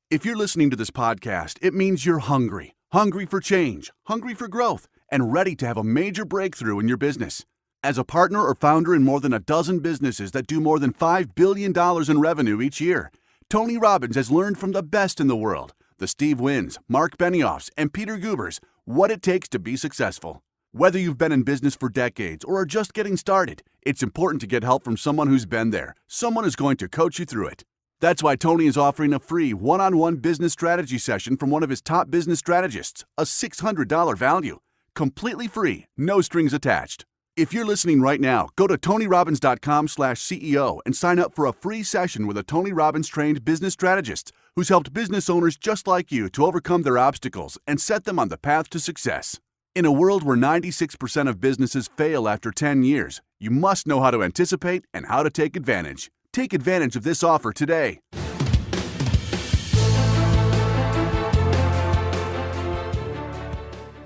If you're listening to this podcast, it means you're hungry. Hungry for change, hungry for growth, and ready to have a major breakthrough in your business. As a partner or founder in more than a dozen businesses that do more than $5 billion in revenue each year, Tony Robbins has learned from the best in the world, the Steve Wyns, Mark Benioffs, and Peter Gubers, what it takes to be successful. Whether you've been in business for decades or are just getting started, it's important to get help from someone who's been there, someone who's going to coach you through it. That's why Tony is offering a free one-on-one business strategy session from one of his top business strategists, a $600 value. Completely free, no strings attached. If you're listening right now, go to TonyRobbins.com/CEO and sign up for a free session with a Tony Robbins trained business strategist who's helped business owners just like you to overcome their obstacles and set them on the path to success. In a world where 96% of businesses fail after 10 years, you must know how to anticipate and how to take advantage. Take advantage of this offer today.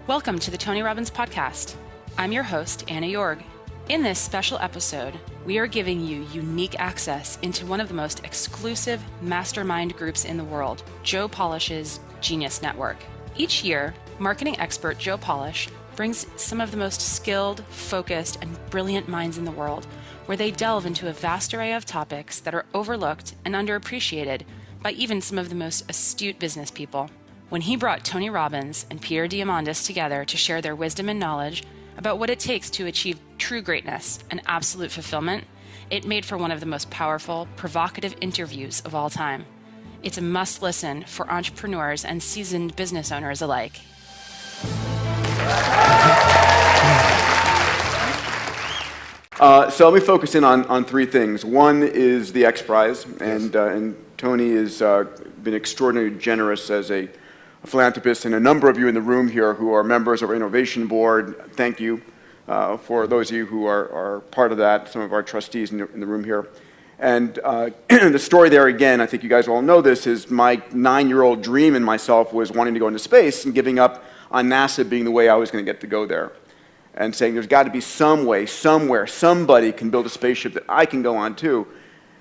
Welcome to the Tony Robbins Podcast. I'm your host, Anna Jorg. In this special episode, we are giving you unique access into one of the most exclusive mastermind groups in the world, Joe Polish's Genius Network. Each year, marketing expert Joe Polish brings some of the most skilled, focused, and brilliant minds in the world, where they delve into a vast array of topics that are overlooked and underappreciated by even some of the most astute business people. When he brought Tony Robbins and Peter Diamandis together to share their wisdom and knowledge about what it takes to achieve true greatness and absolute fulfillment, it made for one of the most powerful, provocative interviews of all time. It's a must-listen for entrepreneurs and seasoned business owners alike. So let me focus in on three things. One is the X Prize, and Tony has been extraordinarily generous as a philanthropist, and a number of you in the room here who are members of our innovation board, thank you for those of you who are part of that, some of our trustees in the room here. And the story there, again, I think you guys all know this, is my 9-year-old dream in myself was wanting to go into space and giving up on NASA being the way I was going to get to go there. And saying there's got to be some way, somewhere, somebody can build a spaceship that I can go on too.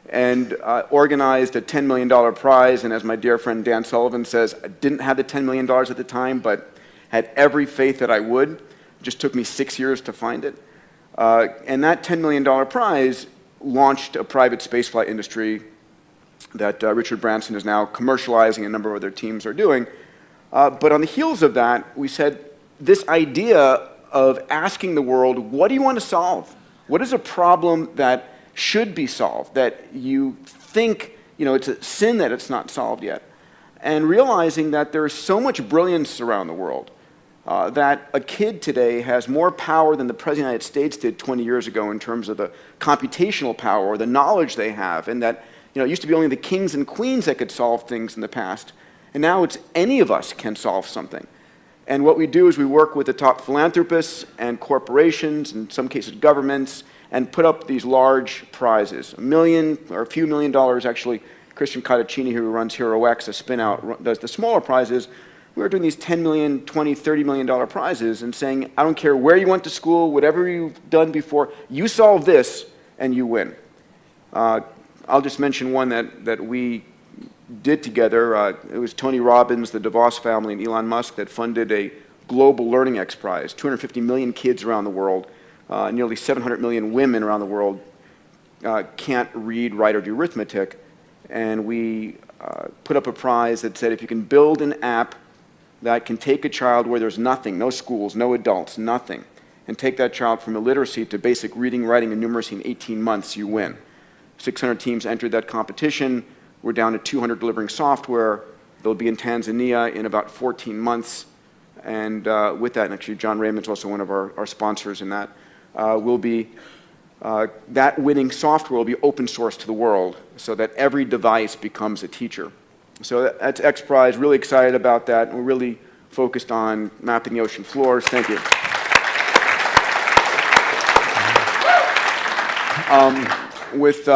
And organized a $10 million prize, and as my dear friend Dan Sullivan says, I didn't have the $10 million at the time, but had every faith that I would. It just took me 6 years to find it. And that $10 million prize launched a private spaceflight industry that Richard Branson is now commercializing, a number of other teams are doing. But on the heels of that, we said this idea of asking the world, what do you want to solve? What is a problem that should be solved, that you think, it's a sin that it's not solved yet? And realizing that there is so much brilliance around the world, that a kid today has more power than the President of the United States did 20 years ago in terms of the computational power or the knowledge they have, and that it used to be only the kings and queens that could solve things in the past, and now it's any of us can solve something. And what we do is we work with the top philanthropists and corporations, in some cases governments, and put up these large prizes. $1 million or a few $1 million, actually. Christian Cottacini, who runs HeroX, a spin-out, does the smaller prizes. We're doing these $10 million, $20, $30 million prizes and saying, I don't care where you went to school, whatever you've done before, you solve this and you win. I'll just mention one that we did together. It was Tony Robbins, the DeVos family, and Elon Musk that funded a global learning X Prize. 250 million kids around the world, nearly 700 million women around the world can't read, write, or do arithmetic. And we put up a prize that said if you can build an app that can take a child where there's nothing, no schools, no adults, nothing, and take that child from illiteracy to basic reading, writing, and numeracy in 18 months, you win. 600 teams entered that competition. We're down to 200 delivering software. They'll be in Tanzania in about 14 months. And with that, and actually John Raymond's also one of our sponsors in that, that winning software will be open source to the world so that every device becomes a teacher. So that's X Prize, really excited about that. And we're really focused on mapping the ocean floors. Thank you. With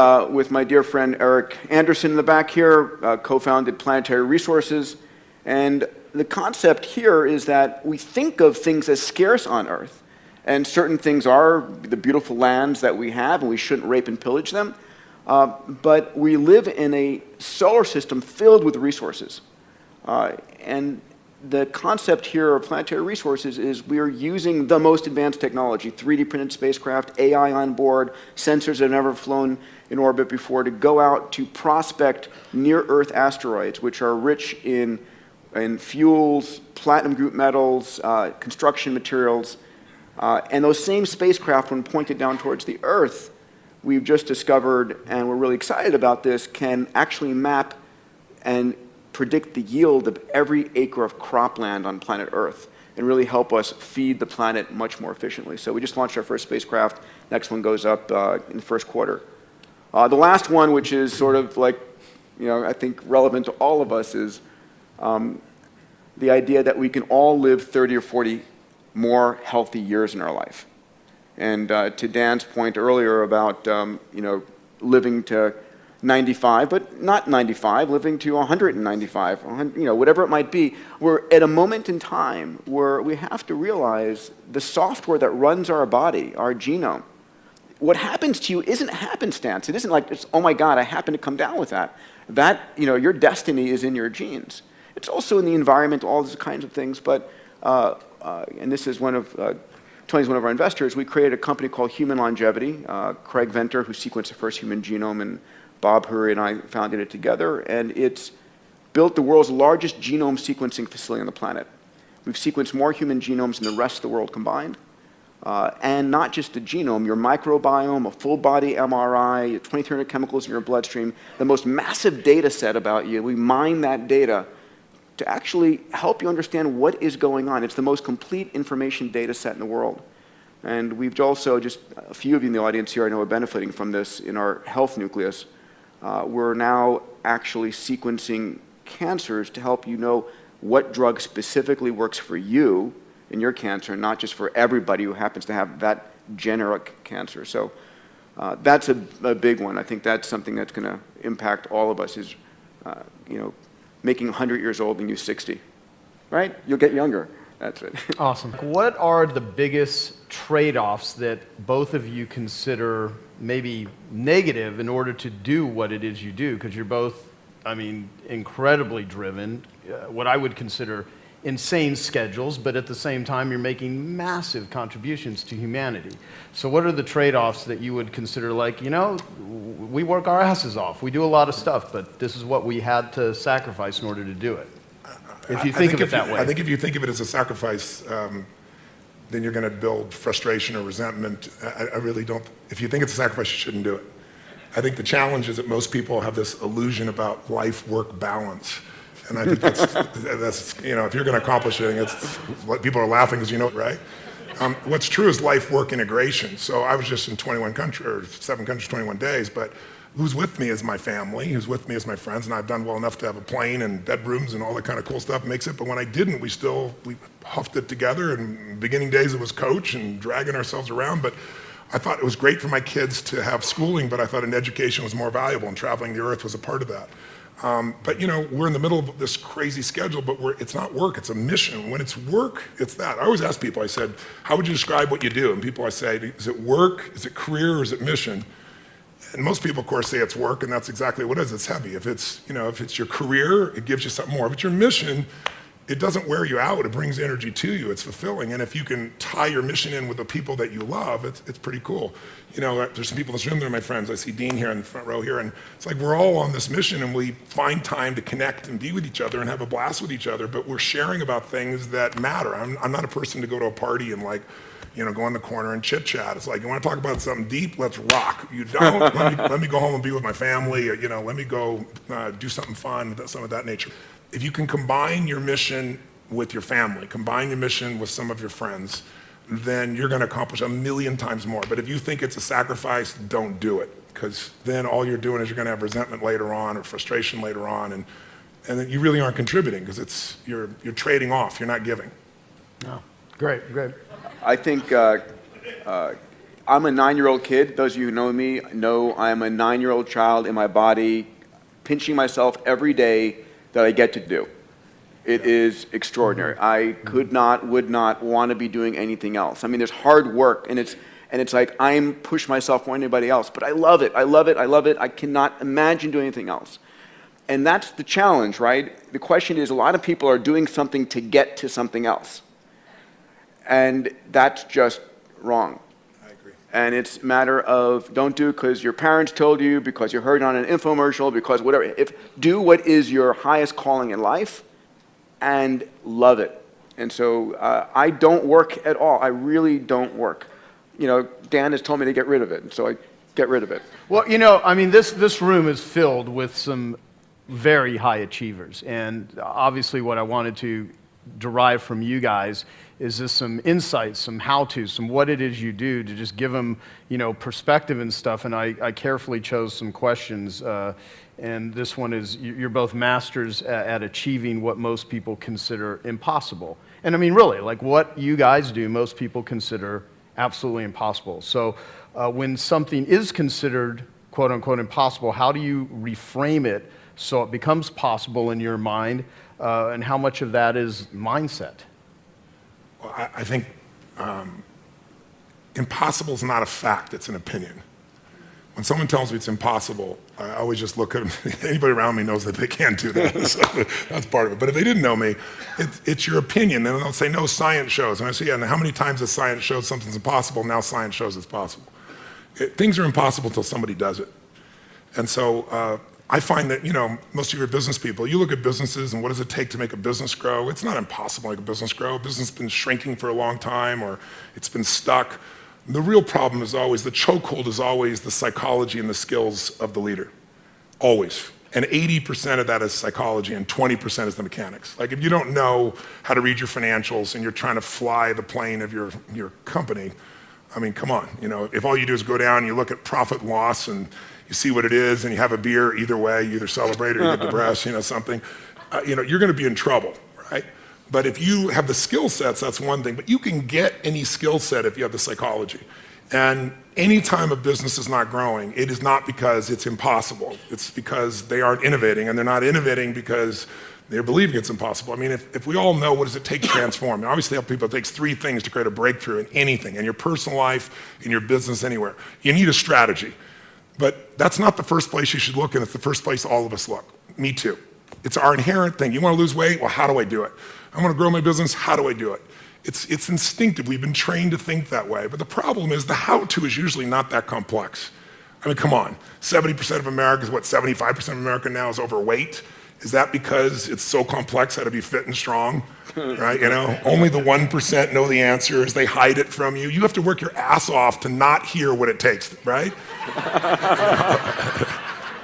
my dear friend Eric Anderson in the back here, co-founded Planetary Resources. And the concept here is that we think of things as scarce on Earth. And certain things are the beautiful lands that we have, and we shouldn't rape and pillage them. But we live in a solar system filled with resources. And the concept here of planetary resources is we are using the most advanced technology, 3D printed spacecraft, AI on board, sensors that have never flown in orbit before, to go out to prospect near-Earth asteroids, which are rich in fuels, platinum group metals, construction materials. And those same spacecraft, when pointed down towards the Earth, we've just discovered, and we're really excited about this, can actually map and predict the yield of every acre of cropland on planet Earth and really help us feed the planet much more efficiently. So we just launched our first spacecraft. Next one goes up in the first quarter. The last one, which is sort of like, I think relevant to all of us, is the idea that we can all live 30 or 40 more healthy years in our life. And to Dan's point earlier about living to 95, but not 95, living to 195, whatever it might be, we're at a moment in time where we have to realize the software that runs our body, our genome, what happens to you isn't happenstance. It isn't like, oh my God, I happen to come down with that. That, your destiny is in your genes. It's also in the environment, all these kinds of things, but, and this is Tony's one of our investors. We created a company called Human Longevity. Craig Venter, who sequenced the first human genome, and Bob Hurry and I founded it together, and it's built the world's largest genome sequencing facility on the planet. We've sequenced more human genomes than the rest of the world combined. And not just the genome, your microbiome, a full body MRI, 2,300 chemicals in your bloodstream, the most massive data set about you. We mine that data to actually help you understand what is going on. It's the most complete information data set in the world. And we've also, just a few of you in the audience here I know are benefiting from this in our health nucleus. We're now actually sequencing cancers to help you know what drug specifically works for you in your cancer, not just for everybody who happens to have that generic cancer. So that's a big one. I think that's something that's going to impact all of us, is making 100 years old and you 60, right? You'll get younger. That's it. Awesome. What are the biggest trade-offs that both of you consider maybe negative in order to do what it is you do? Because you're both, incredibly driven, what I would consider insane schedules, but at the same time, you're making massive contributions to humanity. So what are the trade-offs that you would consider, like, we work our asses off, we do a lot of stuff, but this is what we had to sacrifice in order to do it? If you think of it that way. I think if you think of it as a sacrifice, then you're going to build frustration or resentment. I really don't. If you think it's a sacrifice, you shouldn't do it. I think the challenge is that most people have this illusion about life-work balance. And I think that's if you're going to accomplish anything, it's what people are laughing because right? What's true is life-work integration. So I was just in 21 countries, or 7 countries, 21 days, but who's with me is my family, who's with me is my friends, and I've done well enough to have a plane and bedrooms and all that kind of cool stuff makes it. But when I didn't, we huffed it together. And beginning days it was coach and dragging ourselves around. But I thought it was great for my kids to have schooling, but I thought an education was more valuable, and traveling the earth was a part of that. But we're in the middle of this crazy schedule, but it's not work, it's a mission. When it's work, it's that. I always ask people, I said, how would you describe what you do? And people, I say, is it work, is it career, or is it mission? And most people, of course, say it's work, and that's exactly what it is. It's heavy. If it's your career, it gives you something more. If it's your mission, it doesn't wear you out. It brings energy to you. It's fulfilling. And if you can tie your mission in with the people that you love, it's pretty cool. There's some people in this room that are my friends. I see Dean here in the front row here, and it's like we're all on this mission, and we find time to connect and be with each other and have a blast with each other, but we're sharing about things that matter. I'm not a person to go to a party and go in the corner and chit chat. It's like, you want to talk about something deep? Let's rock. You don't? let me go home and be with my family. Or, let me go do something fun, some of that nature. If you can combine your mission with your family, combine your mission with some of your friends, then you're going to accomplish 1,000,000 times more. But if you think it's a sacrifice, don't do it, because then all you're doing is you're going to have resentment later on or frustration later on, and then you really aren't contributing because you're trading off. You're not giving. No. Great. I think I'm a 9-year-old kid. Those of you who know me know I'm a 9-year-old child in my body, pinching myself every day that I get to do. It is extraordinary. I would not want to be doing anything else. There's hard work, and it's like I'm pushing myself more than anybody else, but I love it. I cannot imagine doing anything else. And that's the challenge, right? The question is, a lot of people are doing something to get to something else. And that's just wrong. I agree. And it's a matter of don't do it because your parents told you, because you heard it on an infomercial, because whatever. Do what is your highest calling in life and love it. And so I don't work at all. I really don't work. Dan has told me to get rid of it, and so I get rid of it. Well, this room is filled with some very high achievers. And obviously what I wanted to derive from you guys is just some insights, some how-tos, some what it is you do to just give them, perspective and stuff. And I carefully chose some questions. And this one is, you're both masters at achieving what most people consider impossible. And I mean, really, like what you guys do, most people consider absolutely impossible. So when something is considered quote unquote impossible, how do you reframe it so it becomes possible in your mind? And how much of that is mindset? Well, I think impossible is not a fact, it's an opinion. When someone tells me it's impossible, I always just look at them. Anybody around me knows that they can't do that. So that's part of it. But if they didn't know me, it's your opinion. And they'll say, no, science shows. And I say, yeah, and how many times has science showed something's impossible? Now science shows it's possible. Things are impossible until somebody does it. And so I find that, most of your business people, you look at businesses and what does it take to make a business grow? It's not impossible to make a business grow. A business has been shrinking for a long time, or it's been stuck. The real problem is always, the chokehold is always the psychology and the skills of the leader. Always. And 80% of that is psychology and 20% is the mechanics. Like if you don't know how to read your financials and you're trying to fly the plane of your company, I mean, come on. If all you do is go down and you look at profit and loss and you see what it is and you have a beer, either way, you either celebrate or you get depressed, something, you're going to be in trouble, right? But if you have the skill sets, that's one thing. But you can get any skill set if you have the psychology. And anytime a business is not growing, it is not because it's impossible. It's because they aren't innovating. And they're not innovating because they're believing it's impossible. I mean, if we all know what does it take to transform, and obviously help people, it takes 3 things to create a breakthrough in anything, in your personal life, in your business, anywhere. You need a strategy. But that's not the first place you should look, and it's the first place all of us look. Me too. It's our inherent thing. You want to lose weight? Well, how do I do it? I want to grow my business. How do I do it? It's instinctive. We've been trained to think that way. But the problem is the how-to is usually not that complex. I mean, come on. 70% of America is 75% of America now is overweight. Is that because it's so complex how to be fit and strong? Right? Only the 1% know the answers. They hide it from you. You have to work your ass off to not hear what it takes, right?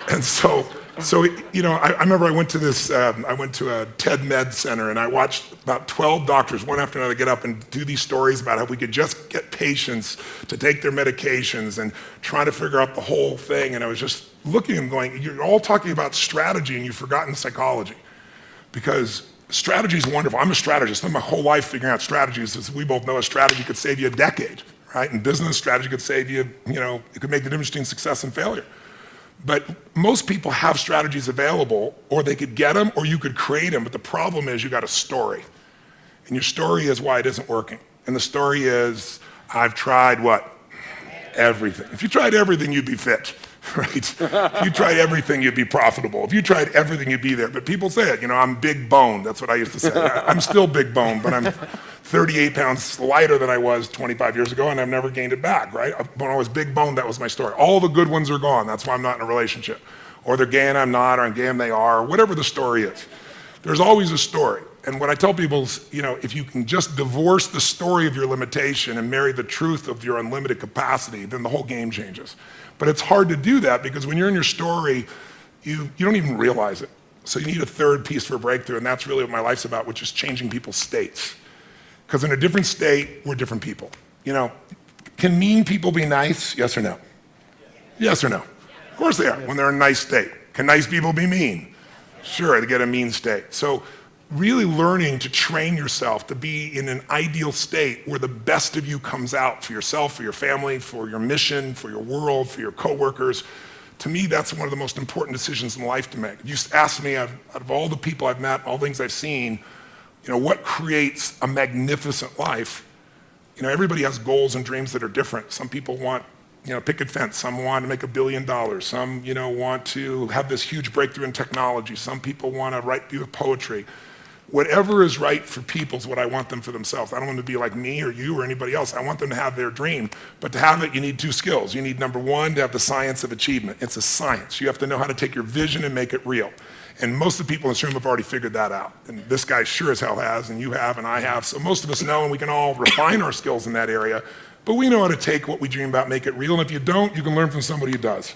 And so I remember I went to a TED Med Center and I watched about 12 doctors, one after another, get up and do these stories about how we could just get patients to take their medications and try to figure out the whole thing. And I was just looking and going, you're all talking about strategy and you've forgotten psychology. Because strategy is wonderful. I'm a strategist. I spent my whole life figuring out strategies. As we both know, a strategy could save you a decade, right? In business, strategy could save you, it could make the difference between success and failure. But most people have strategies available, or they could get them, or you could create them. But the problem is you got a story. And your story is why it isn't working. And the story is, I've tried what? Everything. If you tried everything, you'd be fit, right? If you tried everything, you'd be profitable. If you tried everything, you'd be there. But people say it, I'm big boned. That's what I used to say. I'm still big boned, but I'm 38 pounds lighter than I was 25 years ago, and I've never gained it back, right? When I was big boned, that was my story. All the good ones are gone. That's why I'm not in a relationship. Or they're gay and I'm not, or I'm gay and they are, or whatever the story is. There's always a story. And what I tell people is, if you can just divorce the story of your limitation and marry the truth of your unlimited capacity, then the whole game changes. But it's hard to do that because when you're in your story, you don't even realize it. So you need a third piece for a breakthrough, and that's really what my life's about, which is changing people's states. Because in a different state, we're different people. Can mean people be nice? Yes or no? Yes or no? Of course they are, when they're in a nice state. Can nice people be mean? Sure, they get a mean state. So really learning to train yourself to be in an ideal state where the best of you comes out for yourself, for your family, for your mission, for your world, for your coworkers. To me, that's one of the most important decisions in life to make. If you ask me, out of all the people I've met, all the things I've seen, what creates a magnificent life? Everybody has goals and dreams that are different. Some people want picket fence. Some want to make $1 billion. Some, want to have this huge breakthrough in technology. Some people want to write beautiful poetry. Whatever is right for people is what I want them for themselves. I don't want them to be like me or you or anybody else. I want them to have their dream. But to have it, you need 2 skills. You need, number 1, to have the science of achievement. It's a science. You have to know how to take your vision and make it real. And most of the people in this room have already figured that out. And this guy sure as hell has, and you have, and I have. So most of us know, and we can all refine our skills in that area. But we know how to take what we dream about, make it real. And if you don't, you can learn from somebody who does.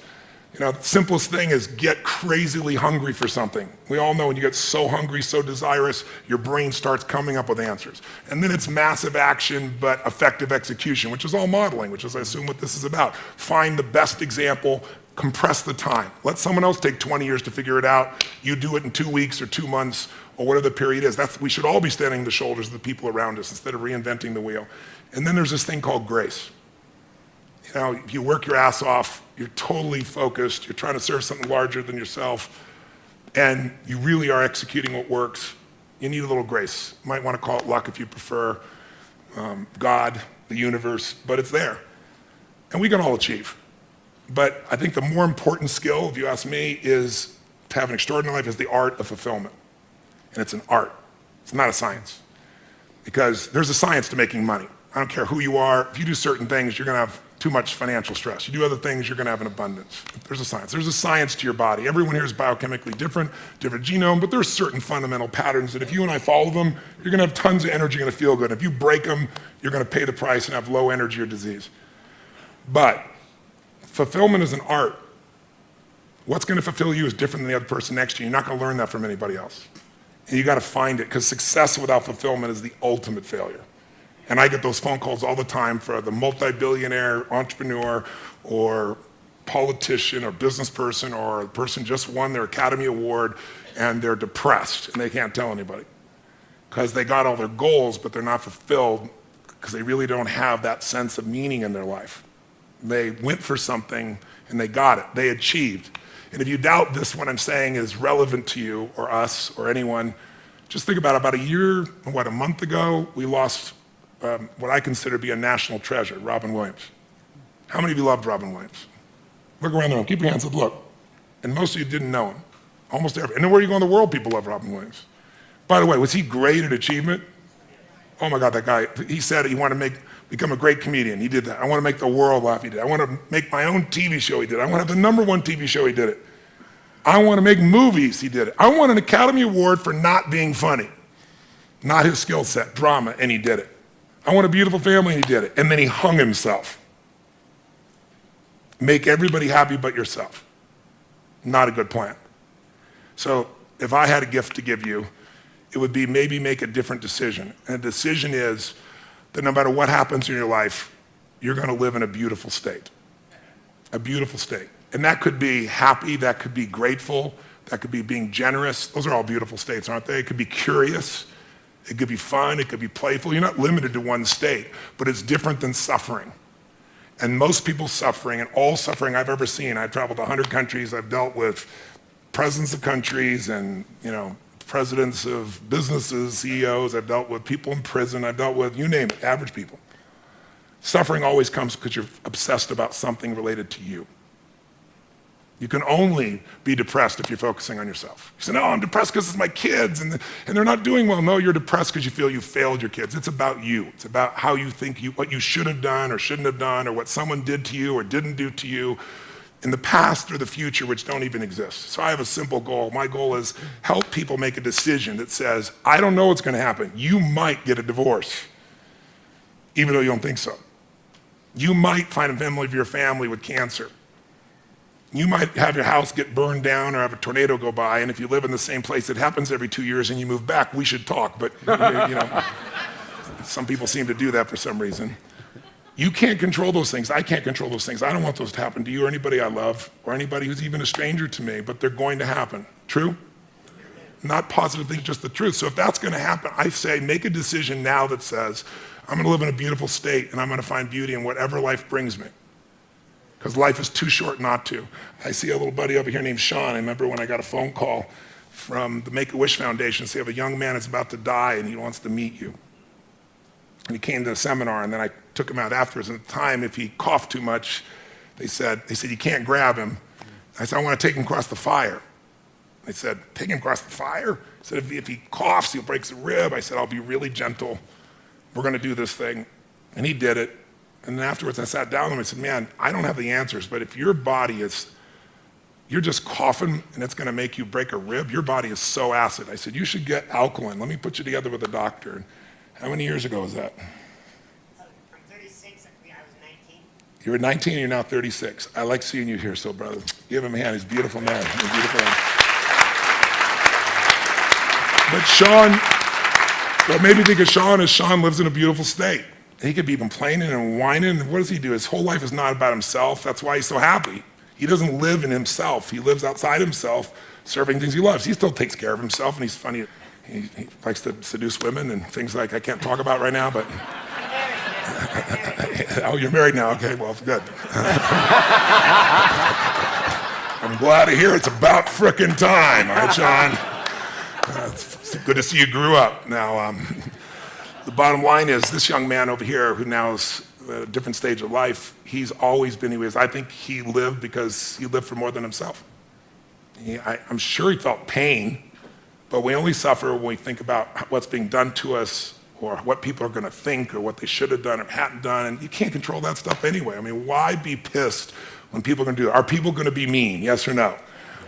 The simplest thing is get crazily hungry for something. We all know when you get so hungry, so desirous, your brain starts coming up with answers. And then it's massive action, but effective execution, which is all modeling, which is, I assume, what this is about. Find the best example, compress the time. Let someone else take 20 years to figure it out. You do it in 2 weeks or 2 months or whatever the period is. We should all be standing on the shoulders of the people around us instead of reinventing the wheel. And then there's this thing called grace. If you work your ass off, you're totally focused, you're trying to serve something larger than yourself, and you really are executing what works, you need a little grace. You might want to call it luck if you prefer, God, the universe, but it's there. And we can all achieve. But I think the more important skill, if you ask me, is to have an extraordinary life is the art of fulfillment. And it's an art. It's not a science. Because there's a science to making money. I don't care who you are. If you do certain things, you're going to have too much financial stress. You do other things, you're going to have an abundance. There's a science. There's a science to your body. Everyone here is biochemically different genome, but there's certain fundamental patterns that if you and I follow them, you're going to have tons of energy, you're going to feel good. If you break them, you're going to pay the price and have low energy or disease. But fulfillment is an art. What's going to fulfill you is different than the other person next to you. You're not going to learn that from anybody else. And you got to find it, because success without fulfillment is the ultimate failure. And I get those phone calls all the time for the multi-billionaire entrepreneur or politician or business person or a person just won their Academy Award and they're depressed and they can't tell anybody because they got all their goals, but they're not fulfilled because they really don't have that sense of meaning in their life. They went for something and they got it. They achieved. And if you doubt this, what I'm saying is relevant to you or us or anyone, just think about a month ago, we lost what I consider to be a national treasure, Robin Williams. How many of you loved Robin Williams? Look around the room, keep your hands up, look. And most of you didn't know him, almost every. And then where you go in the world, people love Robin Williams. By the way, was he great at achievement? Oh my God, that guy, he said he wanted to become a great comedian, he did that. I want to make the world laugh, he did. I want to make my own TV show, he did. I want to have the #1 TV show, he did it. I want to make movies, he did it. I want an Academy Award for not being funny. Not his skill set, drama, and he did it. I want a beautiful family, and he did it. And then he hung himself. Make everybody happy but yourself. Not a good plan. So if I had a gift to give you, it would be maybe make a different decision. And the decision is that no matter what happens in your life, you're going to live in a beautiful state. A beautiful state. And that could be happy, that could be grateful, that could be being generous. Those are all beautiful states, aren't they? It could be curious. It could be fun, it could be playful. You're not limited to one state, but it's different than suffering. And most people's suffering, and all suffering I've ever seen, I've traveled to 100 countries, I've dealt with presidents of countries and presidents of businesses, CEOs, I've dealt with people in prison, I've dealt with, you name it, average people. Suffering always comes because you're obsessed about something related to you. You can only be depressed if you're focusing on yourself. You say, no, I'm depressed because it's my kids and they're not doing well. No, you're depressed because you feel you failed your kids. It's about you. It's about how you think what you should have done or shouldn't have done or what someone did to you or didn't do to you in the past or the future, which don't even exist. So I have a simple goal. My goal is help people make a decision that says, I don't know what's going to happen. You might get a divorce, even though you don't think so. You might find a member of your family with cancer. You might have your house get burned down or have a tornado go by, and if you live in the same place, it happens every 2 years and you move back, we should talk, but some people seem to do that for some reason. You can't control those things. I can't control those things. I don't want those to happen to you or anybody I love or anybody who's even a stranger to me, but they're going to happen. True? Not positive things, just the truth. So if that's going to happen, I say make a decision now that says, I'm going to live in a beautiful state and I'm going to find beauty in whatever life brings me. Because life is too short not to. I see a little buddy over here named Sean. I remember when I got a phone call from the Make-A-Wish Foundation, say, a young man is about to die and he wants to meet you. And he came to the seminar and then I took him out afterwards. And at the time, if he coughed too much, They said, you can't grab him. I said, I want to take him across the fire. They said, take him across the fire? I said, if he coughs, he'll break a rib. I said, I'll be really gentle. We're going to do this thing. And he did it. And then afterwards, I sat down with him and I said, man, I don't have the answers, but if your body is, you're just coughing and it's going to make you break a rib, your body is so acid. I said, you should get alkaline. Let me put you together with a doctor. And how many years ago was that? From 36, I was 19. You were 19 and you're now 36. I like seeing you here, so brother. Give him a hand. He's a beautiful man. He's a beautiful man. But Sean, what made me think of Sean is Sean lives in a beautiful state. He could be complaining and whining. And what does he do? His whole life is not about himself. That's why he's so happy. He doesn't live in himself. He lives outside himself, serving things he loves. He still takes care of himself, and he's funny. He likes to seduce women and things like I can't talk about right now, but... Oh, you're married now? Okay, well, good. I'm glad to hear it's about frickin' time. All right, Sean? It's good to see you grew up. Now, the bottom line is this young man over here who now is at a different stage of life, he's always been who he is. I think he lived because he lived for more than himself. I'm sure he felt pain, but we only suffer when we think about what's being done to us or what people are going to think or what they should have done or hadn't done, and you can't control that stuff anyway. I mean, why be pissed when people are going to do it? Are people going to be mean? Yes or no?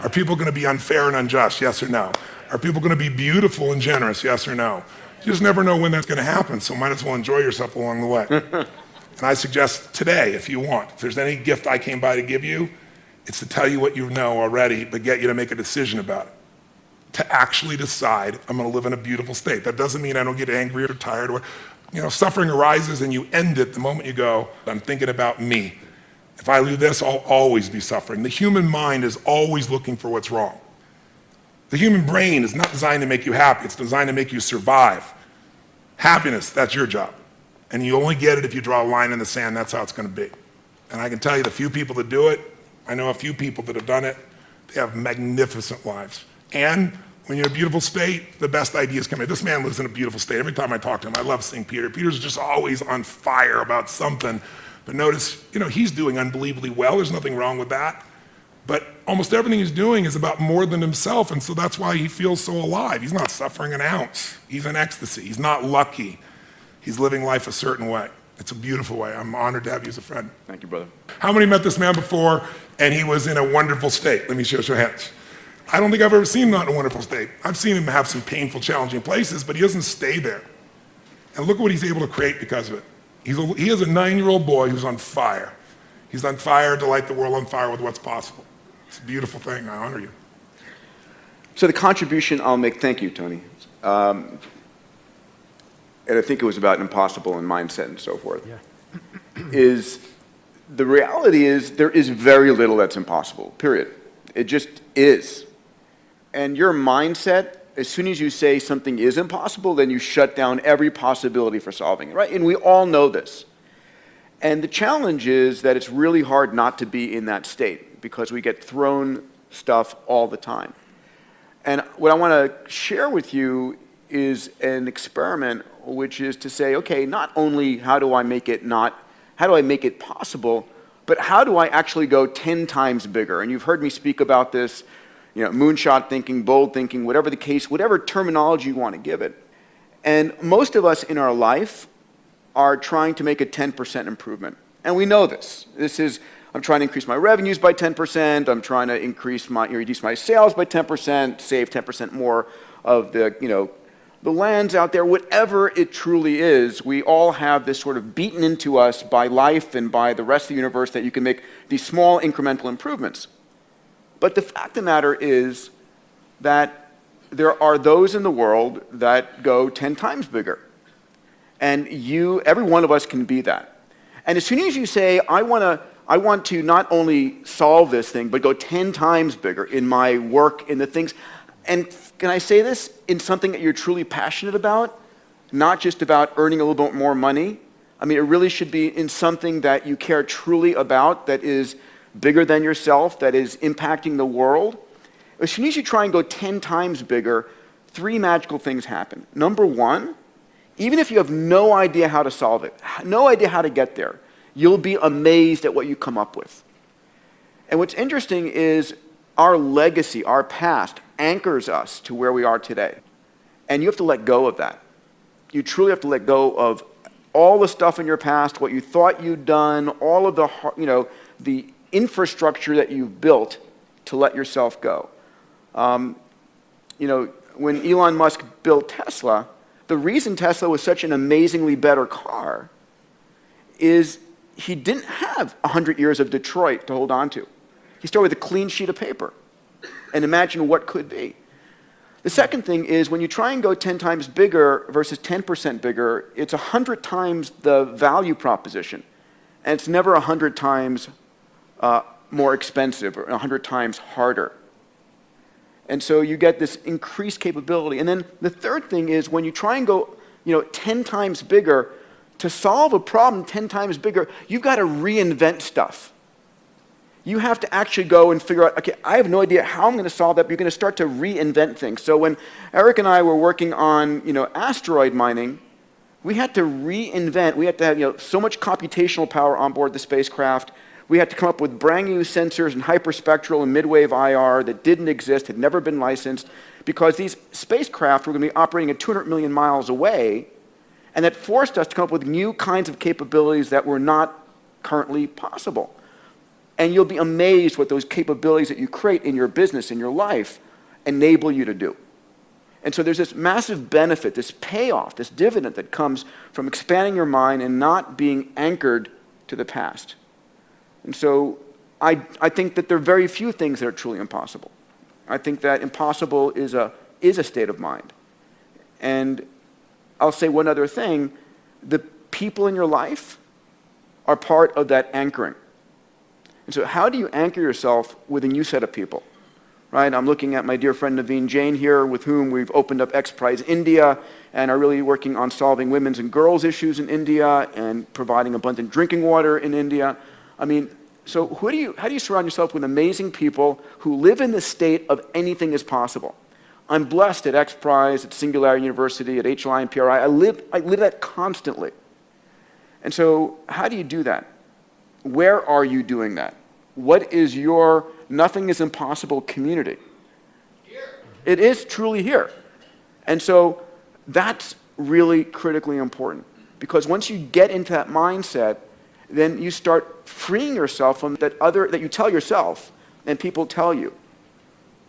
Are people going to be unfair and unjust? Yes or no? Are people going to be beautiful and generous? Yes or no? You just never know when that's going to happen, so might as well enjoy yourself along the way. And I suggest today, if you want, if there's any gift I came by to give you, it's to tell you what you know already, but get you to make a decision about it. To actually decide, I'm going to live in a beautiful state. That doesn't mean I don't get angry or tired. Or, suffering arises and you end it the moment you go, I'm thinking about me. If I do this, I'll always be suffering. The human mind is always looking for what's wrong. The human brain is not designed to make you happy. It's designed to make you survive. Happiness, that's your job. And you only get it if you draw a line in the sand. That's how it's going to be. And I can tell you the few people that do it, I know a few people that have done it, they have magnificent lives. And when you're in a beautiful state, the best ideas come in. This man lives in a beautiful state. Every time I talk to him, I love seeing Peter. Peter's just always on fire about something. But notice, he's doing unbelievably well. There's nothing wrong with that. But almost everything he's doing is about more than himself, and so that's why he feels so alive. He's not suffering an ounce. He's in ecstasy. He's not lucky. He's living life a certain way. It's a beautiful way. I'm honored to have you as a friend. Thank you, brother. How many met this man before and he was in a wonderful state? Let me show your hands. I don't think I've ever seen him not in a wonderful state. I've seen him have some painful, challenging places, but he doesn't stay there. And look what he's able to create because of it. He is a 9-year-old boy who's on fire. He's on fire to light the world on fire with what's possible. It's a beautiful thing. I honor you. So the contribution I'll make, thank you, Tony. And I think it was about impossible and mindset and so forth, is the reality is there is very little that's impossible, period. It just is. And your mindset, as soon as you say something is impossible, then you shut down every possibility for solving it, right? And we all know this. And the challenge is that it's really hard not to be in that state because we get thrown stuff all the time. And what I want to share with you is an experiment, which is to say, okay, not only how do I make it possible, but how do I actually go 10 times bigger? And you've heard me speak about this, moonshot thinking, bold thinking, whatever the case, whatever terminology you want to give it. And most of us in our life are trying to make a 10% improvement. And we know this. I'm trying to increase my revenues by 10%. I'm trying to reduce my sales by 10%, save 10% more of the lands out there, whatever it truly is. We all have this sort of beaten into us by life and by the rest of the universe that you can make these small incremental improvements. But the fact of the matter is that there are those in the world that go 10 times bigger. And every one of us can be that. And as soon as you say, I want to not only solve this thing, but go 10 times bigger in my work, in the things, and can I say this, in something that you're truly passionate about, not just about earning a little bit more money. I mean, it really should be in something that you care truly about, that is bigger than yourself, that is impacting the world. As soon as you try and go 10 times bigger, 3 magical things happen. Number one, even if you have no idea how to solve it, no idea how to get there, you'll be amazed at what you come up with. And what's interesting is our legacy, our past, anchors us to where we are today. And you have to let go of that. You truly have to let go of all the stuff in your past, what you thought you'd done, all of the, the infrastructure that you've built to let yourself go. When Elon Musk built Tesla, the reason Tesla was such an amazingly better car is he didn't have 100 years of Detroit to hold on to. He started with a clean sheet of paper and imagine what could be. The second thing is when you try and go 10 times bigger versus 10% bigger, it's 100 times the value proposition. And it's never 100 times more expensive or 100 times harder. And so you get this increased capability. And then the third thing is when you try and go 10 times bigger, to solve a problem 10 times bigger, you've got to reinvent stuff. You have to actually go and figure out, okay, I have no idea how I'm going to solve that, but you're going to start to reinvent things. So when Eric and I were working on asteroid mining, we had to reinvent. We had to have so much computational power on board the spacecraft. We had to come up with brand new sensors and hyperspectral and midwave IR that didn't exist, had never been licensed, because these spacecraft were going to be operating at 200 million miles away, and that forced us to come up with new kinds of capabilities that were not currently possible. And you'll be amazed what those capabilities that you create in your business, in your life, enable you to do. And so there's this massive benefit, this payoff, this dividend that comes from expanding your mind and not being anchored to the past. And so I think that there are very few things that are truly impossible. I think that impossible is a state of mind. And I'll say one other thing. The people in your life are part of that anchoring. And so how do you anchor yourself with a new set of people? Right? I'm looking at my dear friend Naveen Jain here, with whom we've opened up X Prize India and are really working on solving women's and girls' issues in India and providing abundant drinking water in India. So how do you surround yourself with amazing people who live in the state of anything is possible? I'm blessed at X Prize, at Singularity University, at HLI and PRI. I live that constantly. And so how do you do that? Where are you doing that? What is your nothing is impossible community? Here. It is truly here. And so that's really critically important, because once you get into that mindset, then you start freeing yourself from that you tell yourself and people tell you.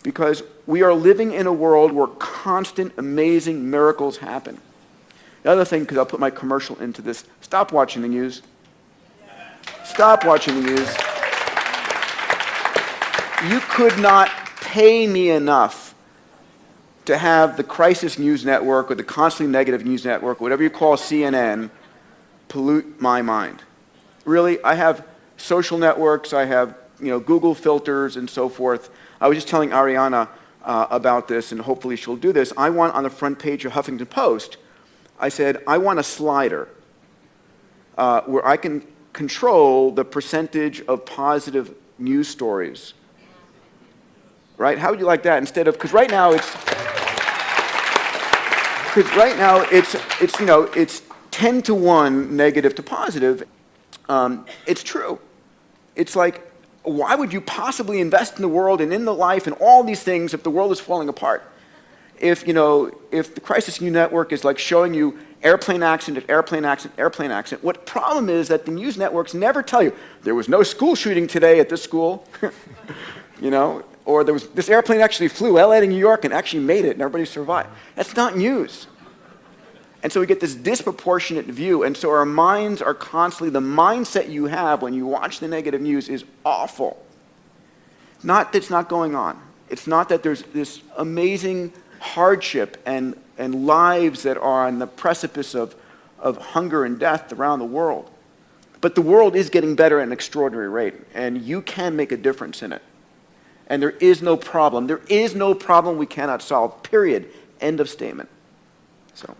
Because we are living in a world where constant, amazing miracles happen. The other thing, because I'll put my commercial into this, stop watching the news. Stop watching the news. You could not pay me enough to have the Crisis News Network or the Constantly Negative News Network, whatever you call CNN, pollute my mind. Really, I have social networks, I have Google filters and so forth. I was just telling Ariana about this, and hopefully she'll do this. I want on the front page of Huffington Post, I said, I want a slider where I can control the percentage of positive news stories. Right? How would you like that instead of, because right now it's 10 to 1 negative to positive. It's true. It's like, why would you possibly invest in the world and in the life and all these things if the world is falling apart? If the Crisis News Network is like showing you airplane accident, airplane accident, airplane accident, what problem is that the news networks never tell you, there was no school shooting today at this school, or this airplane actually flew LA to New York and actually made it and everybody survived. That's not news. And so we get this disproportionate view, and so our minds are constantly, the mindset you have when you watch the negative news is awful. Not that it's not going on. It's not that there's this amazing hardship and lives that are on the precipice of hunger and death around the world. But the world is getting better at an extraordinary rate, and you can make a difference in it. And there is no problem. There is no problem we cannot solve, period. End of statement. So.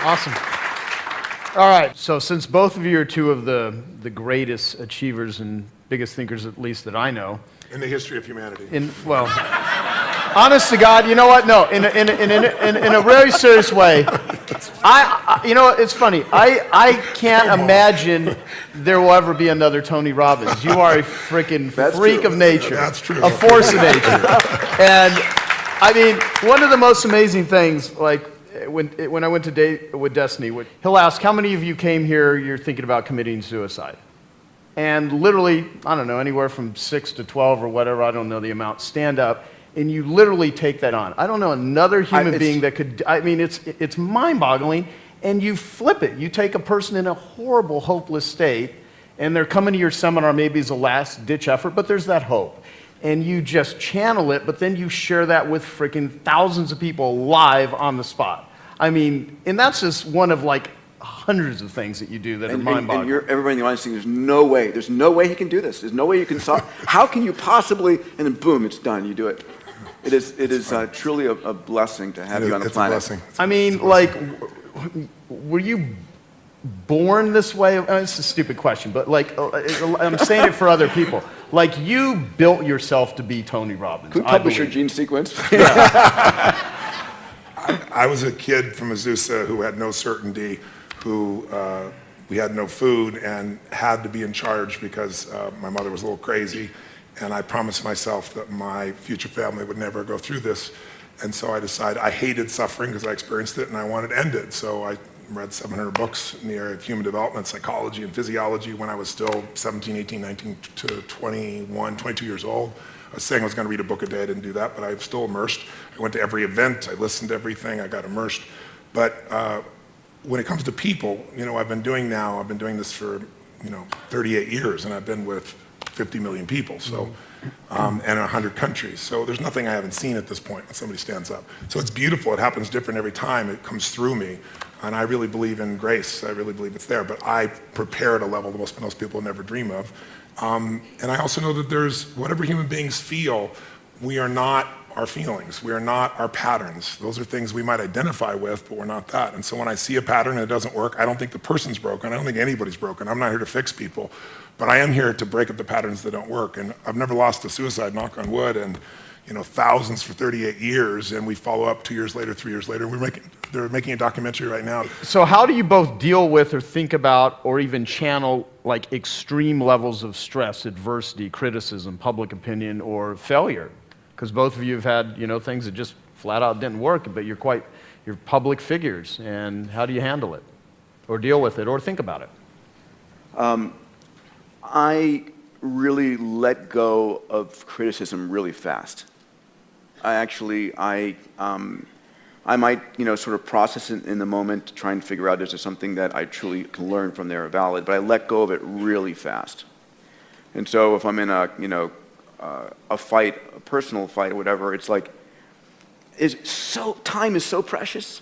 Awesome. All right, so since both of you are two of the greatest achievers and biggest thinkers, at least that I know. In the history of humanity. honest to God, you know what? No, in a very serious way, you know, it's funny. I can't imagine there will ever be another Tony Robbins. You are a freaking freak of nature. That's true. A force of nature. And I mean, one of the most amazing things, like when I went to date with Destiny, he'll ask, how many of you came here, you're thinking about committing suicide? And literally, I don't know, anywhere from 6 to 12 or whatever, I don't know the amount, stand up, and you literally take that on. I don't know another human being that could, I mean, it's mind-boggling, and you flip it. You take a person in a horrible, hopeless state, and they're coming to your seminar maybe as a last-ditch effort, but there's that hope. And you just channel it, but then you share that with freaking thousands of people live on the spot. I mean, and that's just one of like hundreds of things that you do that are mind-boggling. And everybody in the audience thinking, there's no way he can do this. There's no way you can solve. How can you possibly? And then boom, it's done. You do it. It is truly a blessing to have you on the planet. It's a blessing. I mean, like, were you born this way? It's a stupid question, but like, I'm saying it for other people. Like, you built yourself to be Tony Robbins. Could we publish your gene sequence? I was a kid from Azusa who had no certainty, who we had no food and had to be in charge because my mother was a little crazy, and I promised myself that my future family would never go through this. And so I decided I hated suffering because I experienced it and I wanted to end it. So I read 700 books in the area of human development, psychology, and physiology when I was still 17, 18, 19 to 21, 22 years old. I was saying I was going to read a book a day. I didn't do that, but I was still immersed. I went to every event. I listened to everything. I got immersed. But when it comes to people, you know, I've been doing this for, 38 years, and I've been with 50 million people, so, and 100 countries. So there's nothing I haven't seen at this point when somebody stands up. So it's beautiful. It happens different every time. It comes through me. And I really believe in grace. I really believe it's there. But I prepare at a level that most people never dream of. And I also know that there's, whatever human beings feel, we are not our feelings. We are not our patterns. Those are things we might identify with, but we're not that. And so when I see a pattern and it doesn't work, I don't think the person's broken. I don't think anybody's broken. I'm not here to fix people. But I am here to break up the patterns that don't work. And I've never lost a suicide, knock on wood, and thousands for 38 years, and we follow up 2 years later, 3 years later. They're making a documentary right now. So how do you both deal with or think about or even channel like extreme levels of stress, adversity, criticism, public opinion, or failure? Because both of you have had, things that just flat out didn't work, but you're public figures, and how do you handle it, or deal with it, or think about it? I really let go of criticism really fast. I might, sort of process it in the moment, try and figure out is there something that I truly can learn from there valid, but I let go of it really fast. And so if I'm in a fight, a personal fight or whatever, it's like, time is so precious.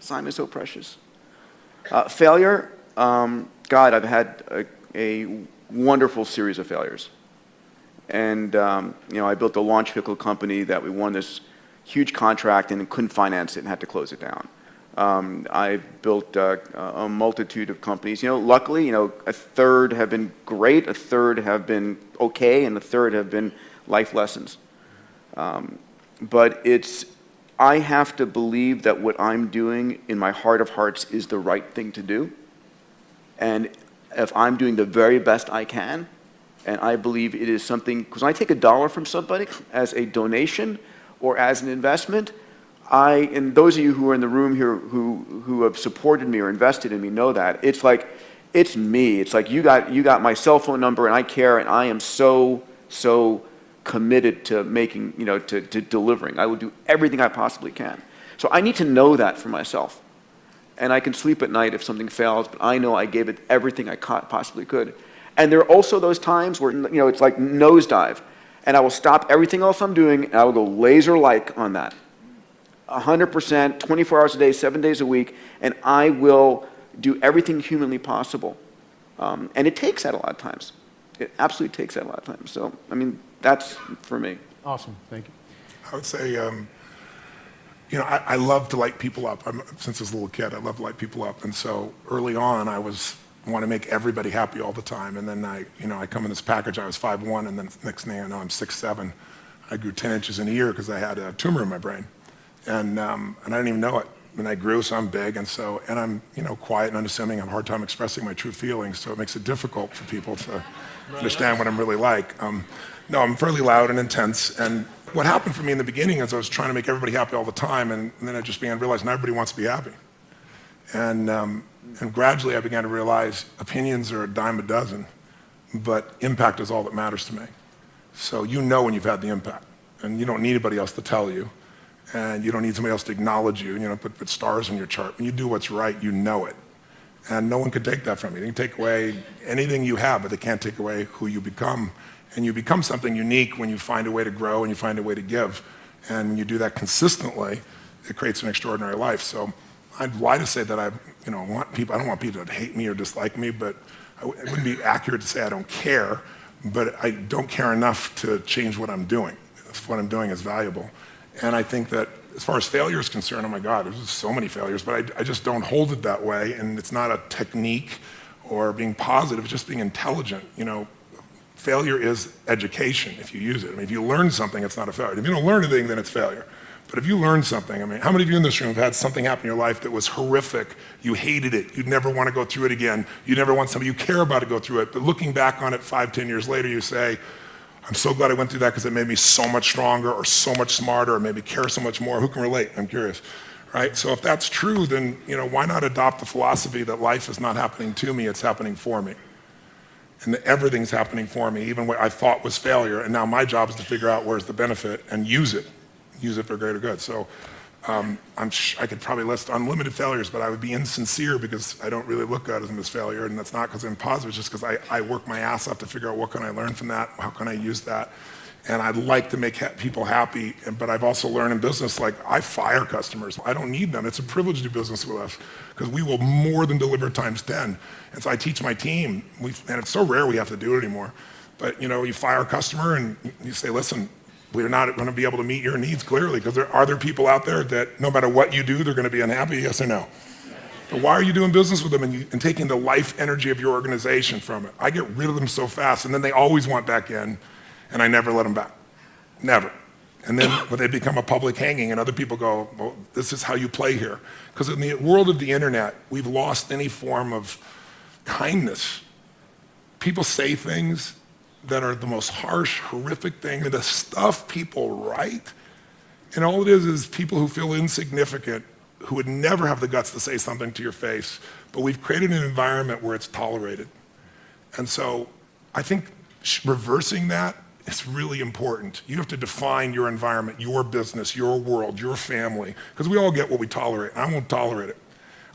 Time is so precious. Failure, God, I've had a wonderful series of failures. And, I built a launch vehicle company that we won this huge contract and couldn't finance it and had to close it down. I've built a multitude of companies. Luckily, a third have been great, a third have been okay, and a third have been life lessons. But I have to believe that what I'm doing in my heart of hearts is the right thing to do. And if I'm doing the very best I can, and I believe it is something, because when I take $1 from somebody as a donation or as an investment, and those of you who are in the room here who have supported me or invested in me know that. It's like, it's me. It's like you got my cell phone number and I care, and I am so committed to making, to delivering. I will do everything I possibly can. So I need to know that for myself. And I can sleep at night if something fails, but I know I gave it everything I possibly could. And there are also those times where, it's like nosedive. And I will stop everything else I'm doing, and I will go laser-like on that. 100%, 24 hours a day, 7 days a week, and I will do everything humanly possible. And it takes that a lot of times. It absolutely takes that a lot of times. So, that's for me. Awesome, thank you. I would say, I love to light people up. Since I was a little kid, I love to light people up. And so early on, I want to make everybody happy all the time. And then I come in this package, I was 5'1", and then next thing I know, I'm 6'7". I grew 10 inches in a year because I had a tumor in my brain. And I didn't even know it. And I grew, so I'm big, and I'm quiet and unassuming. I have a hard time expressing my true feelings, so it makes it difficult for people to understand what I'm really like. No, I'm fairly loud and intense, and what happened for me in the beginning is I was trying to make everybody happy all the time, and then I just began to realize not everybody wants to be happy. And gradually I began to realize opinions are a dime a dozen, but impact is all that matters to me. So you know when you've had the impact, and you don't need anybody else to tell you. And you don't need somebody else to acknowledge you, put stars on your chart. When you do what's right, you know it. And no one can take that from you. They can take away anything you have, but they can't take away who you become. And you become something unique when you find a way to grow and you find a way to give. And when you do that consistently, it creates an extraordinary life. So I'd lie to say that I don't want people to hate me or dislike me, but it wouldn't be accurate to say I don't care, but I don't care enough to change what I'm doing. If what I'm doing is valuable. And I think that as far as failure is concerned, oh my God, there's so many failures, but I just don't hold it that way. And it's not a technique or being positive, it's just being intelligent. Failure is education if you use it. If you learn something, it's not a failure. If you don't learn anything, then it's failure. But if you learn something, how many of you in this room have had something happen in your life that was horrific? You hated it. You'd never want to go through it again. You never want somebody you care about to go through it. But looking back on it 5, 10 years later, you say, I'm so glad I went through that because it made me so much stronger or so much smarter or maybe care so much more. Who can relate? I'm curious, right? So if that's true, then why not adopt the philosophy that life is not happening to me, it's happening for me. And that everything's happening for me, even what I thought was failure. And now my job is to figure out where's the benefit and use it for greater good. So I could probably list unlimited failures, but I would be insincere because I don't really look at them as failure, and that's not because I'm positive, it's just because I work my ass off to figure out what can I learn from that, how can I use that, and I'd like to make people happy, but I've also learned in business, I fire customers. I don't need them. It's a privilege to do business with us because we will more than deliver times 10. And so I teach my team, and it's so rare we have to do it anymore, but you fire a customer and you say, listen, we're not going to be able to meet your needs clearly because are there people out there that no matter what you do, they're going to be unhappy, yes or no? But why are you doing business with them and taking the life energy of your organization from it? I get rid of them so fast, and then they always want back in, and I never let them back, never. And then when they become a public hanging and other people go, well, this is how you play here. Because in the world of the internet, we've lost any form of kindness. People say things that are the most harsh, horrific thing, the stuff people write. And all it is people who feel insignificant, who would never have the guts to say something to your face, but we've created an environment where it's tolerated. And so I think reversing that is really important. You have to define your environment, your business, your world, your family, because we all get what we tolerate. I won't tolerate it.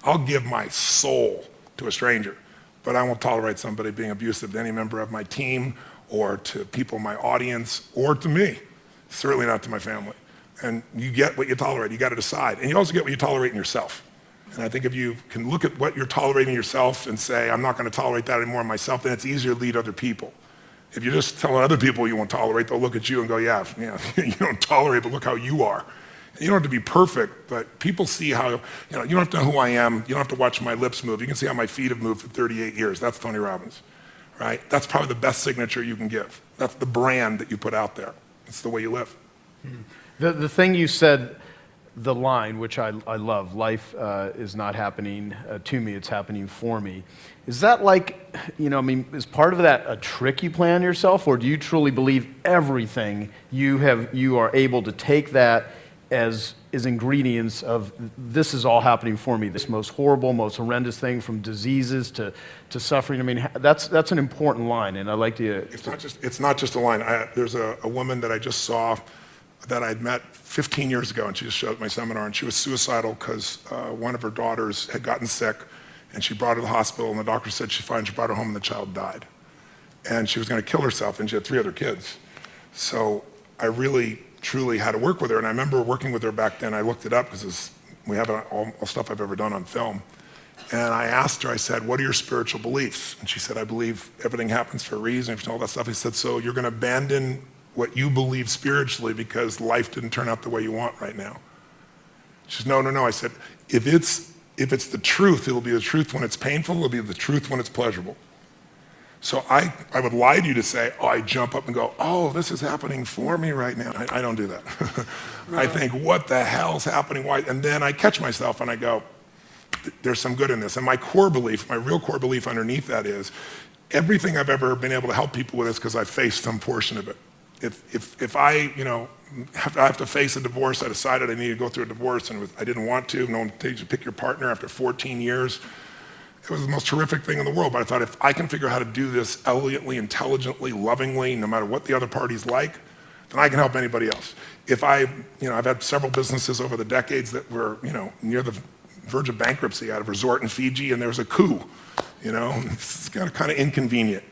I'll give my soul to a stranger, but I won't tolerate somebody being abusive to any member of my team or to people in my audience, or to me, certainly not to my family. And you get what you tolerate, you gotta decide. And you also get what you tolerate in yourself. And I think if you can look at what you're tolerating yourself and say, I'm not gonna tolerate that anymore in myself, then it's easier to lead other people. If you're just telling other people you won't tolerate, they'll look at you and go, yeah, you don't tolerate, but look how you are. And you don't have to be perfect, but people see how, you don't have to know who I am, you don't have to watch my lips move, you can see how my feet have moved for 38 years, that's Tony Robbins. Right? That's probably the best signature you can give. That's the brand that you put out there. It's the way you live. The thing you said, the line, which I love, life is not happening to me, it's happening for me. Is that is part of that a trick you play on yourself, or do you truly believe everything you are able to take that as ingredients of this is all happening for me, this most horrible, most horrendous thing from diseases to suffering? That's an important line, and I like to... It's not just a line. There's a woman that I just saw that I'd met 15 years ago, and she just showed up at my seminar, and she was suicidal because one of her daughters had gotten sick, and she brought her to the hospital, and the doctor said she brought her home and the child died. And she was going to kill herself, and she had 3 other kids. So I really truly had to work with her, and I remember working with her back then. I looked it up because we have all stuff I've ever done on film. And I asked her, I said, what are your spiritual beliefs? And she said, I believe everything happens for a reason, and all that stuff. I said, so you're going to abandon what you believe spiritually because life didn't turn out the way you want right now? She said, no. I said, if it's the truth, it'll be the truth when it's painful, it'll be the truth when it's pleasurable. So I would lie to you to say, oh, I jump up and go, oh, this is happening for me right now. I don't do that. I think, what the hell's happening? Why? And then I catch myself and I go, there's some good in this. And my real core belief underneath that is, everything I've ever been able to help people with is because I've faced some portion of it. If I have to face a divorce, I decided I needed to go through a divorce and I didn't want to. No one takes you to pick your partner after 14 years. It was the most terrific thing in the world, but I thought, if I can figure out how to do this elegantly, intelligently, lovingly, no matter what the other party's like, then I can help anybody else. I've had several businesses over the decades that were, near the verge of bankruptcy. I had a resort in Fiji and there was a coup, it's kind of inconvenient,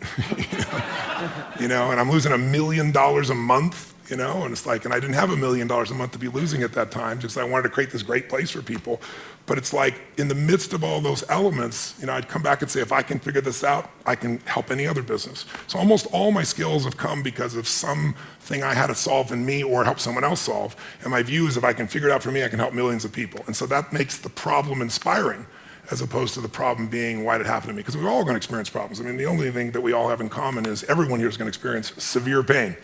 and I'm losing $1 million a month, and it's like, and I didn't have $1 million a month to be losing at that time, just I wanted to create this great place for people. But it's like, in the midst of all those elements, I'd come back and say, if I can figure this out, I can help any other business. So almost all my skills have come because of something I had to solve in me or help someone else solve. And my view is, if I can figure it out for me, I can help millions of people. And so that makes the problem inspiring, as opposed to the problem being, why did it happen to me? Because we're all going to experience problems. The only thing that we all have in common is everyone here is going to experience severe pain.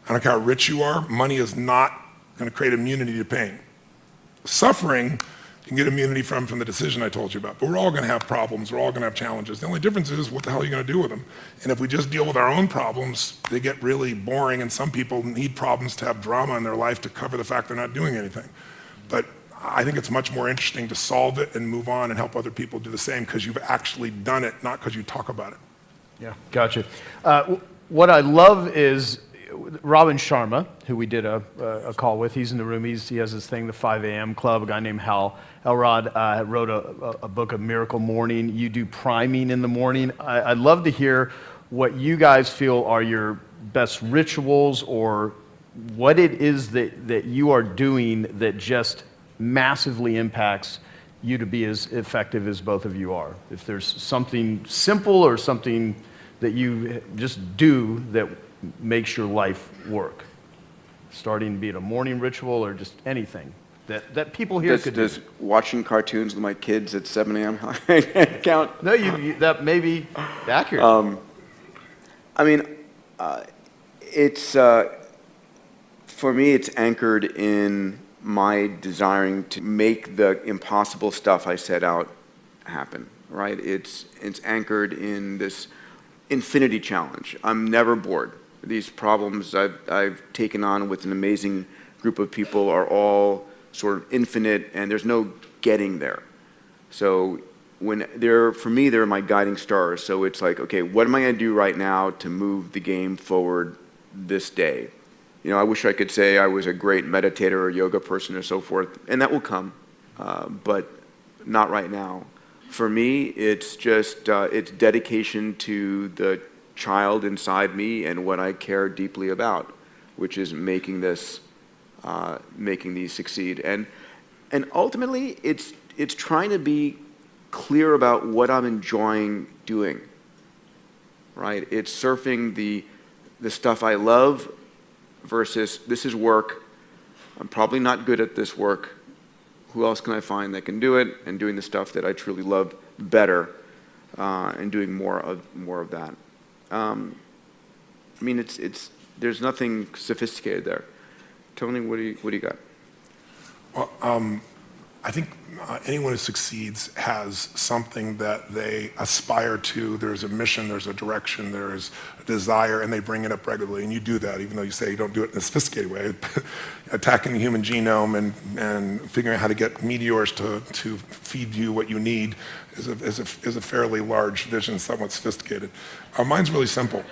I don't care how rich you are, money is not going to create immunity to pain. Suffering, you can get immunity from the decision I told you about. But we're all going to have problems. We're all going to have challenges. The only difference is, what the hell are you going to do with them? And if we just deal with our own problems, they get really boring, and some people need problems to have drama in their life to cover the fact they're not doing anything. But I think it's much more interesting to solve it and move on and help other people do the same, because you've actually done it, not because you talk about it. Yeah, gotcha. What I love is Robin Sharma, who we did a call with. He's in the room. He has this thing, the 5 a.m. Club. A guy named Hal Elrod wrote a book of Miracle Morning. You do priming in the morning. I'd love to hear what you guys feel are your best rituals, or what it is that you are doing that just massively impacts you to be as effective as both of you are. If there's something simple or something that you just do that makes your life work, starting to be it a morning ritual or just anything that people here could do. Does watching cartoons with my kids at 7 a.m. count? No, that may be accurate. It's for me, it's anchored in my desiring to make the impossible stuff I set out happen, right? It's anchored in this infinity challenge. I'm never bored. These problems I've taken on with an amazing group of people are all sort of infinite, and there's no getting there. So for me, they're my guiding stars. So it's like, okay, what am I going to do right now to move the game forward this day? I wish I could say I was a great meditator or yoga person or so forth, and that will come, but not right now. For me, it's just it's dedication to the child inside me and what I care deeply about, which is making these succeed. And ultimately, it's trying to be clear about what I'm enjoying doing, right? It's surfing the stuff I love versus, this is work. I'm probably not good at this work. Who else can I find that can do it? And doing the stuff that I truly love better, and doing more of that. There's nothing sophisticated there. Tony, what do you got? Well, I think anyone who succeeds has something that they aspire to. There's a mission, there's a direction, there's a desire, and they bring it up regularly. And you do that, even though you say you don't do it in a sophisticated way. Attacking the human genome and figuring out how to get meteors to feed you what you need is a fairly large vision, somewhat sophisticated. Mine's really simple.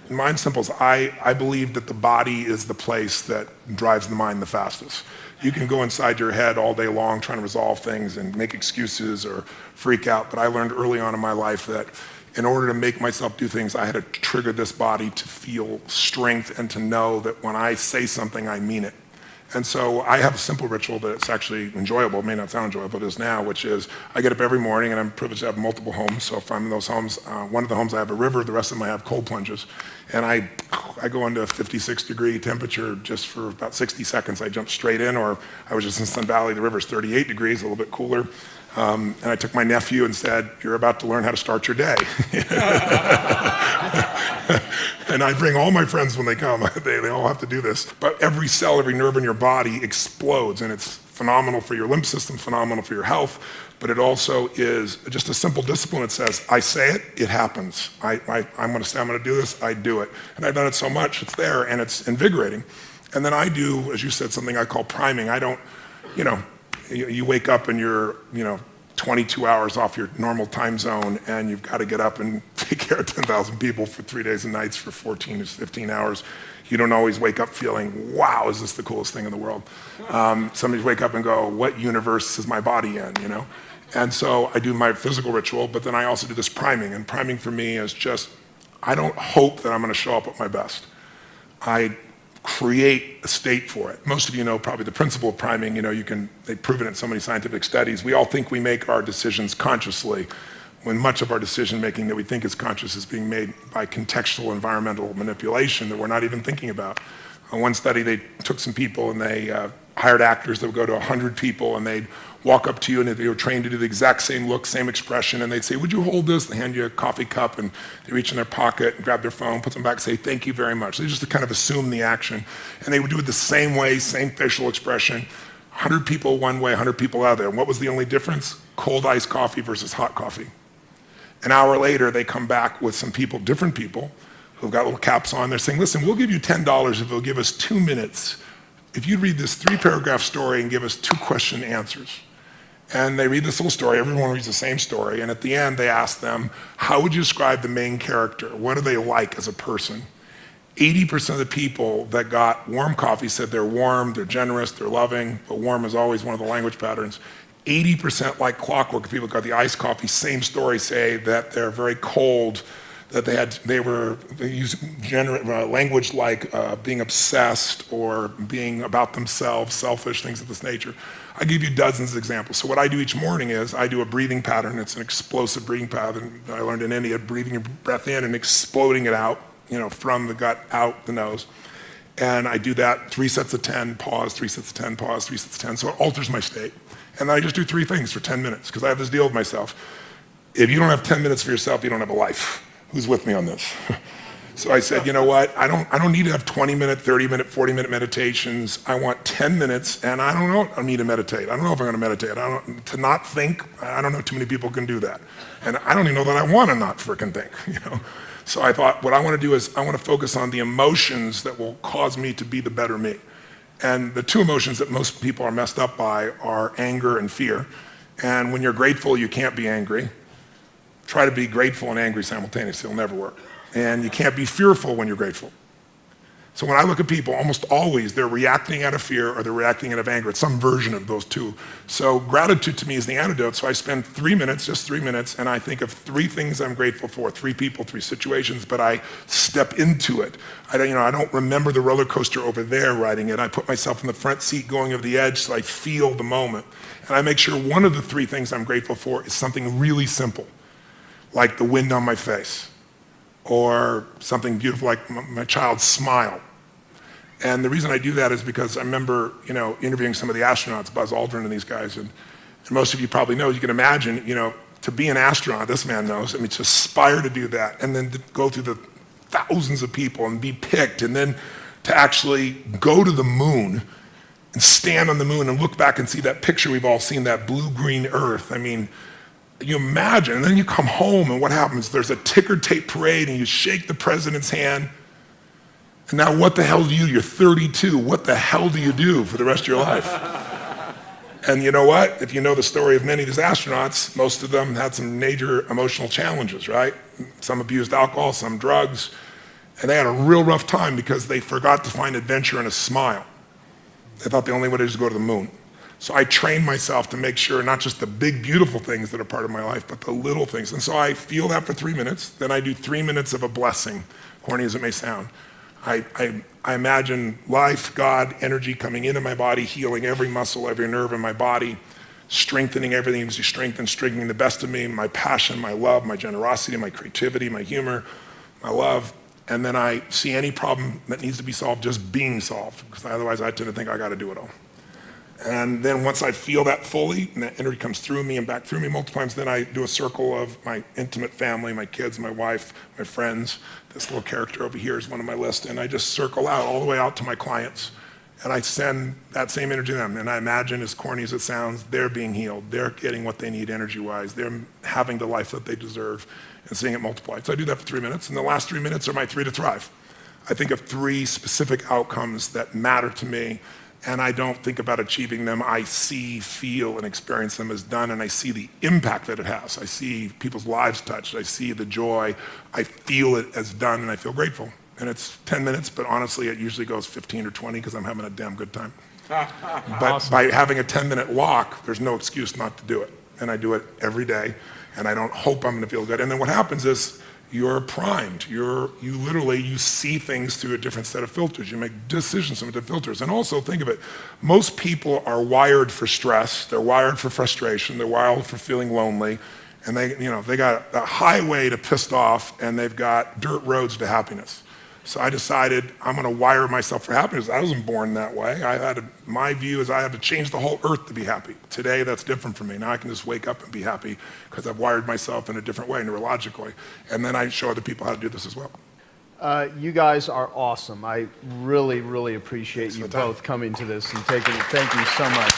Mine's simple is I believe that the body is the place that drives the mind the fastest. You can go inside your head all day long trying to resolve things and make excuses or freak out, but I learned early on in my life that in order to make myself do things, I had to trigger this body to feel strength and to know that when I say something, I mean it. And so I have a simple ritual that's actually enjoyable. It may not sound enjoyable, but it is now, which is I get up every morning, and I'm privileged to have multiple homes. So if I'm in those homes, one of the homes I have a river, the rest of them I have cold plunges. And I go into a 56-degree temperature just for about 60 seconds. I jump straight in, or I was just in Sun Valley, the river's 38 degrees, a little bit cooler. And I took my nephew and said, "You're about to learn how to start your day." And I bring all my friends when they come. They all have to do this. But every cell, every nerve in your body explodes, and it's phenomenal for your lymph system, phenomenal for your health, but it also is just a simple discipline that says, I say it, it happens. I'm going to say I'm going to do this, I do it. And I've done it so much, it's there, and it's invigorating. And then I do, as you said, something I call priming. I don't, you wake up and you're, 22 hours off your normal time zone, and you've got to get up and take care of 10,000 people for 3 days and nights for 14 to 15 hours. You don't always wake up feeling, wow, is this the coolest thing in the world? Some wake up and go, what universe is my body in, And so I do my physical ritual, but then I also do this priming. And priming for me is just, I don't hope that I'm going to show up at my best. I create a state for it. Most of you know probably the principle of priming. They've proven it in so many scientific studies. We all think we make our decisions consciously, when much of our decision making that we think is conscious is being made by contextual environmental manipulation that we're not even thinking about. On one study, they took some people and they hired actors that would go to 100 people, and they'd walk up to you, and they were trained to do the exact same look, same expression, and they'd say, would you hold this? They hand you a coffee cup, and they reach in their pocket and grab their phone, put them back, say, thank you very much. They just kind of assume the action. And they would do it the same way, same facial expression. 100 people one way, 100 people other. And what was the only difference? Cold iced coffee versus hot coffee. An hour later, they come back with some people, different people, who've got little caps on. They're saying, listen, we'll give you $10 if you'll give us 2 minutes. If you read this 3-paragraph story and give us 2 question answers. And they read this little story, everyone reads the same story, and at the end they ask them, how would you describe the main character? What are they like as a person? 80% of the people that got warm coffee said they're warm, they're generous, they're loving, but warm is always one of the language patterns. 80% like clockwork, if people got the iced coffee, same story, say that they're very cold, that they use language like being obsessed or being about themselves, selfish, things of this nature. I give you dozens of examples. So what I do each morning is I do a breathing pattern. It's an explosive breathing pattern I learned in India, breathing your breath in and exploding it out, from the gut out the nose. And I do that 3 sets of 10, pause, 3 sets of 10, pause, 3 sets of 10. So it alters my state. And then I just do 3 things for 10 minutes because I have this deal with myself. If you don't have 10 minutes for yourself, you don't have a life. Who's with me on this? So I said, you know what? I don't need to have 20-minute, 30-minute, 40-minute meditations. I want 10 minutes, and I don't know. I need to meditate. I don't know if I'm going to meditate. To not think. I don't know too many people can do that, and I don't even know that I want to not frickin' think. So I thought, what I want to do is I want to focus on the emotions that will cause me to be the better me. And the 2 emotions that most people are messed up by are anger and fear. And when you're grateful, you can't be angry. Try to be grateful and angry simultaneously. It'll never work. And you can't be fearful when you're grateful. So when I look at people, almost always they're reacting out of fear or they're reacting out of anger. It's some version of those 2. So gratitude to me is the antidote. So I spend 3 minutes, just 3 minutes, and I think of 3 things I'm grateful for, 3 people, 3 situations, but I step into it. I don't remember the roller coaster over there riding it. I put myself in the front seat going over the edge so I feel the moment. And I make sure one of the 3 things I'm grateful for is something really simple, like the wind on my face, or something beautiful like my child's smile. And the reason I do that is because I remember, interviewing some of the astronauts, Buzz Aldrin and these guys, and most of you probably know, you can imagine, to be an astronaut, this man knows, to aspire to do that, and then to go through the thousands of people and be picked, and then to actually go to the moon and stand on the moon and look back and see that picture we've all seen, that blue-green Earth. You imagine, and then you come home, and what happens? There's a ticker tape parade, and you shake the president's hand. And now what the hell do you? You're 32. What the hell do you do for the rest of your life? And you know what? If you know the story of many of these astronauts, most of them had some major emotional challenges, right? Some abused alcohol, some drugs. And they had a real rough time because they forgot to find adventure in a smile. They thought the only way to do is go to the moon. So I trained myself to make sure not just the big, beautiful things that are part of my life, but the little things. And so I feel that for 3 minutes. Then I do 3 minutes of a blessing, corny as it may sound. I imagine life, God, energy coming into my body, healing every muscle, every nerve in my body, strengthening everything that needs to be strengthening the best of me, my passion, my love, my generosity, my creativity, my humor, my love. And then I see any problem that needs to be solved just being solved, because otherwise I tend to think I got to do it all. And then once I feel that fully, and that energy comes through me and back through me multiple times, then I do a circle of my intimate family, my kids, my wife, my friends. This little character over here is one of my list. And I just circle out all the way out to my clients. And I send that same energy to them. And I imagine, as corny as it sounds, they're being healed. They're getting what they need energy-wise. They're having the life that they deserve and seeing it multiplied. So I do that for 3 minutes. And the last 3 minutes are my 3 to thrive. I think of 3 specific outcomes that matter to me. And I don't think about achieving them. I see, feel, and experience them as done, and I see the impact that it has. I see people's lives touched. I see the joy. I feel it as done, and I feel grateful. And it's 10 minutes, but honestly, it usually goes 15 or 20 because I'm having a damn good time. But by having a 10-minute walk, there's no excuse not to do it. And I do it every day, and I don't hope I'm going to feel good. And then what happens is, you're primed. You literally see things through a different set of filters. You make decisions through different filters. And also think of it, most people are wired for stress. They're wired for frustration. They're wired for feeling lonely. And they got a highway to pissed off, and they've got dirt roads to happiness. So I decided I'm going to wire myself for happiness. I wasn't born that way. My view is I have to change the whole earth to be happy. Today, that's different for me. Now I can just wake up and be happy because I've wired myself in a different way, neurologically. And then I show other people how to do this as well. You guys are awesome. I really, really appreciate you both coming to this and taking it. Thank you so much.